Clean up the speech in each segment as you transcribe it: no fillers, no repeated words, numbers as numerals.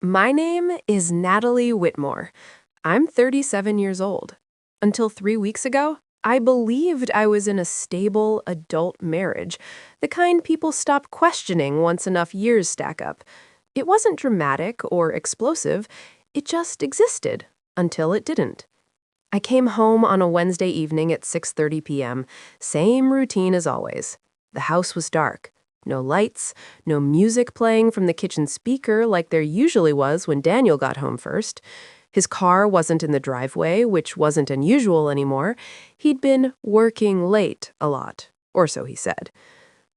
My name is Natalie Whitmore. I'm 37 years old. Until 3 weeks ago, I believed I was in a stable adult marriage, the kind people stop questioning once enough years stack up. It wasn't dramatic or explosive, it just existed until it didn't. I came home on a Wednesday evening at 6:30 p.m., same routine as always. The house was dark. No lights, no music playing from the kitchen speaker like there usually was when Daniel got home first. His car wasn't in the driveway, which wasn't unusual anymore. He'd been working late a lot, or so he said.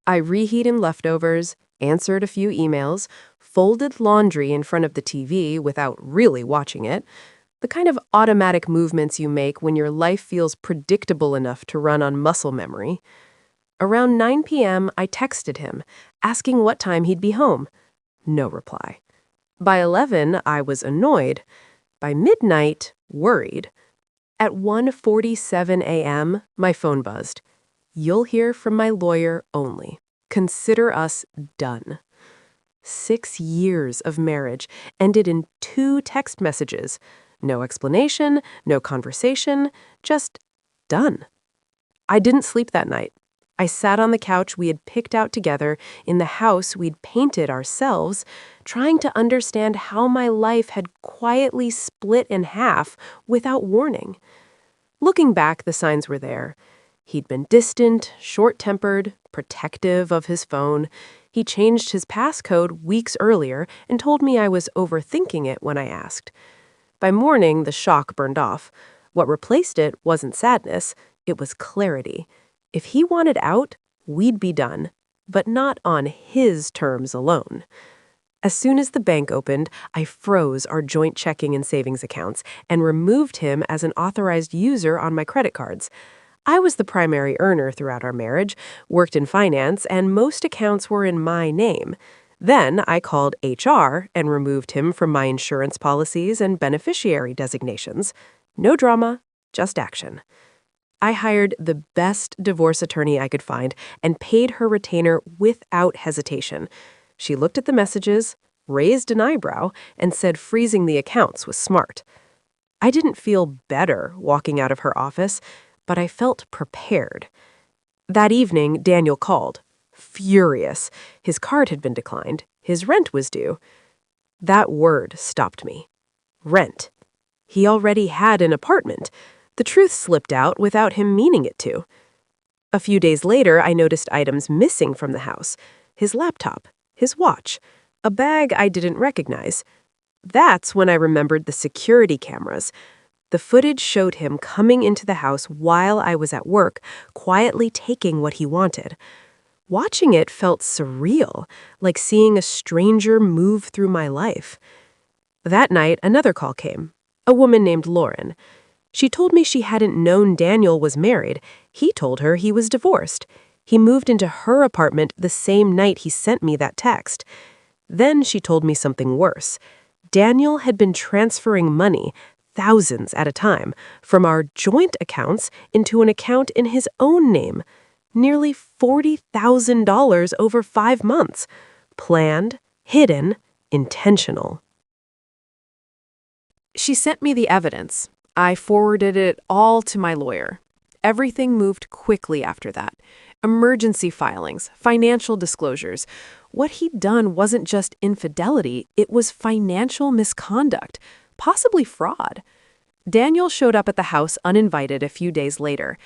I reheated leftovers, answered a few emails, folded laundry in front of the TV without really watching it, the kind of automatic movements you make when your life feels predictable enough to run on muscle memory. Around 9 p.m., I texted him, asking what time he'd be home. No reply. By 11, I was annoyed. By midnight, worried. At 1:47 a.m., my phone buzzed. You'll hear from my lawyer only. Consider us done. 6 years of marriage ended in 2 text messages. No explanation, no conversation, just done. I didn't sleep that night. I sat on the couch we had picked out together in the house we'd painted ourselves, trying to understand how my life had quietly split in half without warning. Looking back, the signs were there. He'd been distant, short-tempered, protective of his phone. He changed his passcode weeks earlier and told me I was overthinking it when I asked. By morning, the shock burned off. What replaced it wasn't sadness, it was clarity. If he wanted out, we'd be done, but not on his terms alone. As soon as the bank opened, I froze our joint checking and savings accounts and removed him as an authorized user on my credit cards. I was the primary earner throughout our marriage, worked in finance, and most accounts were in my name. Then I called HR and removed him from my insurance policies and beneficiary designations. No drama, just action. I hired the best divorce attorney I could find and paid her retainer without hesitation. She looked at the messages, raised an eyebrow, and said freezing the accounts was smart. I didn't feel better walking out of her office, but I felt prepared. That evening, Daniel called, furious. His card had been declined. His rent was due. That word stopped me. Rent. He already had an apartment. The truth slipped out without him meaning it to. A few days later, I noticed items missing from the house. His laptop, his watch, a bag I didn't recognize. That's when I remembered the security cameras. The footage showed him coming into the house while I was at work, quietly taking what he wanted. Watching it felt surreal, like seeing a stranger move through my life. That night, another call came. A woman named Lauren. She told me she hadn't known Daniel was married. He told her he was divorced. He moved into her apartment the same night he sent me that text. Then she told me something worse. Daniel had been transferring money, thousands at a time, from our joint accounts into an account in his own name. Nearly $40,000 over 5 months. Planned, hidden, intentional. She sent me the evidence. I forwarded it all to my lawyer. Everything moved quickly after that. Emergency filings, financial disclosures. What he'd done wasn't just infidelity, it was financial misconduct, possibly fraud. Daniel showed up at the house uninvited a few days later.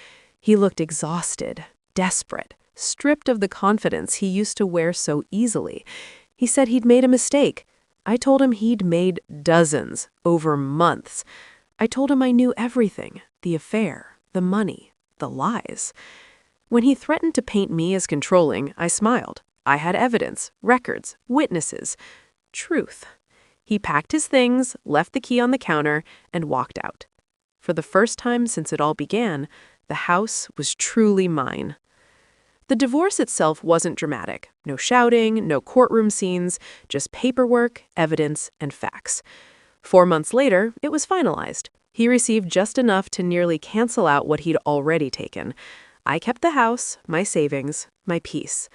He looked exhausted, desperate, stripped of the confidence he used to wear so easily. He said he'd made a mistake. I told him he'd made dozens over months. I told him I knew everything, the affair, the money, the lies. When he threatened to paint me as controlling, I smiled. I had evidence, records, witnesses, truth. He packed his things, left the key on the counter, and walked out. For the first time since it all began, the house was truly mine. The divorce itself wasn't dramatic. No shouting, no courtroom scenes, just paperwork, evidence, and facts. 4 months later, it was finalized. He received just enough to nearly cancel out what he'd already taken. I kept the house, my savings, my peace.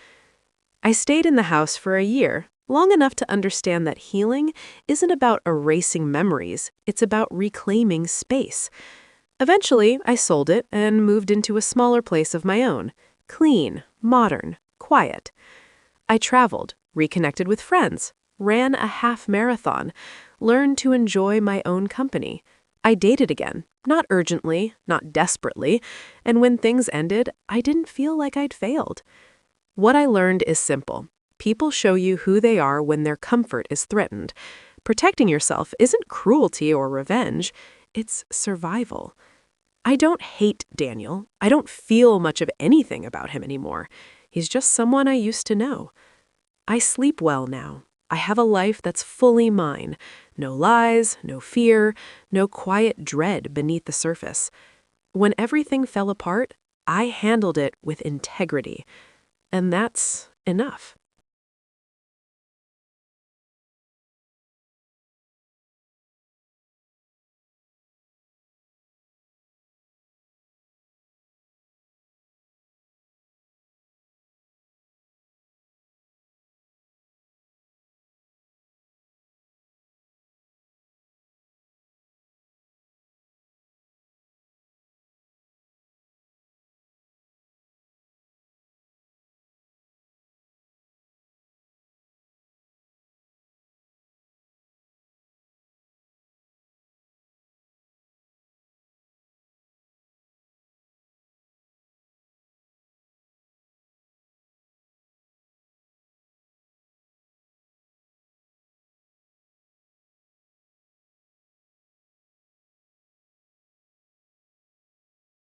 I stayed in the house for a year, long enough to understand that healing isn't about erasing memories, it's about reclaiming space. Eventually, I sold it and moved into a smaller place of my own. Clean, modern, quiet. I traveled, reconnected with friends, ran a half marathon, learned to enjoy my own company. I dated again, not urgently, not desperately, and when things ended, I didn't feel like I'd failed. What I learned is simple. People show you who they are when their comfort is threatened. Protecting yourself isn't cruelty or revenge, it's survival. I don't hate Daniel. I don't feel much of anything about him anymore. He's just someone I used to know. I sleep well now. I have a life that's fully mine. No lies, no fear, no quiet dread beneath the surface. When everything fell apart, I handled it with integrity. And that's enough.